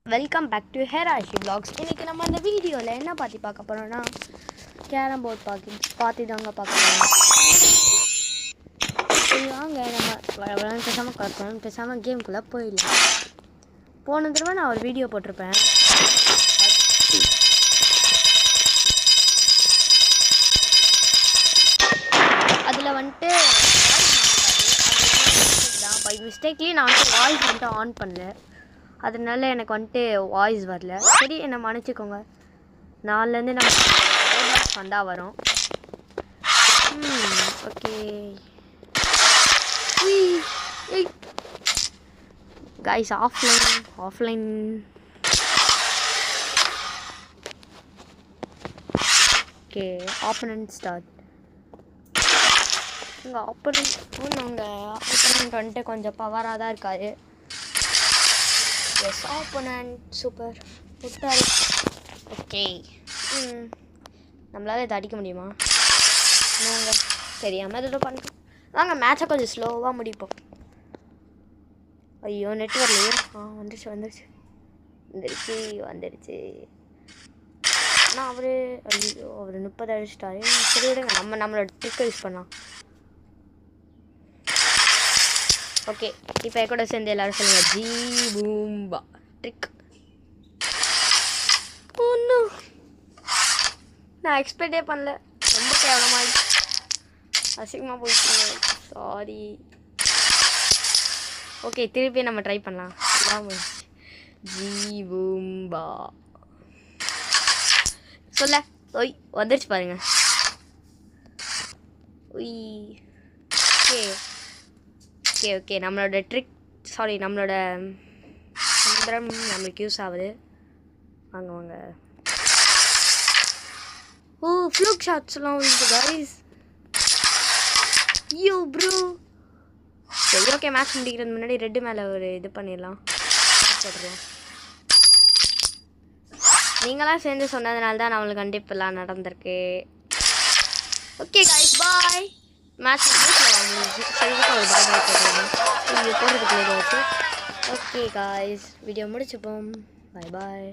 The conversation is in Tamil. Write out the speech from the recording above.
வெல்கம் பேக் டு ஹெராஷி வ்ளாக்ஸ். இன்றைக்கி நம்ம இந்த வீடியோவில் என்ன பார்க்க போகிறோன்னா கேரம் போர்ட் பார்த்து தாங்க பார்க்க போகிறோம். வாங்க நம்ம பேசாமல் கேமுக்குள்ளே போயிடலாம். போன தடவை நான் ஒரு வீடியோ போட்டிருப்பேன். அதில் வந்துட்டு பை மிஸ்டேக்லேயே நான் வந்துட்டு வாய்ஸ் வந்துட்டு ஆன் பண்ணல. அதனால எனக்கு வந்துட்டு வாய்ஸ் வரல. சரி, என்னை மன்னிச்சிக்கோங்க. நாலுலேருந்து நம்ம வந்தால் வரும். Okay guys, offline okay. Opponent start. உங்கள் ஆப்பனன்ட் வந்துட்டு கொஞ்சம் பவராக தான் இருக்காது. எஸ், ஆப்பனன்ட் சூப்பர் விட்டாரு. ஓகே, நம்மளால் இதை அடிக்க முடியுமா? நாங்கள் தெரியாமல் இதை பண்ணுறோம். வாங்க மேட்சை கொஞ்சம் ஸ்லோவாக முடிப்போம். ஐயோ, நெட் வரலையே. வந்துருச்சு. ஆனால் அவர் 30 அடிச்சிட்டாரு. சரி விடுங்க, நம்மளோட ட்ரிக்கை யூஸ் பண்ணலாம். ஓகே, இப்போ கூட சேர்ந்து எல்லாரும் சொல்லுங்கள், ஜி பூம்பா ட்ரிக். ஒன்றும் நான் எக்ஸ்பெக்டே பண்ணல. ரொம்ப கேவலமாக அசிங்கமாக போயிட்டு. சாரி. ஓகே, திருப்பி நம்ம ட்ரை பண்ணலாம். ஜி பூம்பா சொல்ல. ஒய் வந்துருச்சு பாருங்க. ஒய் ஓகே நம்மளோட நம்மளோட மந்திரம் நம்மளுக்கு யூஸ் ஆகுது. வாங்க. ஓ, ஃப்ளூக் ஷாட்ஸ்லாம் வந்து கைஸ். ஐயோ ப்ரோ. சரி ஓகே, மேட்ச் முடிக்கிறது முன்னாடி ரெட்டு மேலே ஒரு இது பண்ணிடலாம், போட்டுடலாம். நீங்களாம் சேர்ந்து சொன்னதுனால தான் நம்மளுக்கு கண்டிப்பாக நடந்திருக்கு. ஓகே கைஸ், பாய். மேட்ச் ஒரு பாய் போடுறதுக்கு. ஓகே காய்ஸ், வீடியோ முடிச்சுப்போம். பாய்.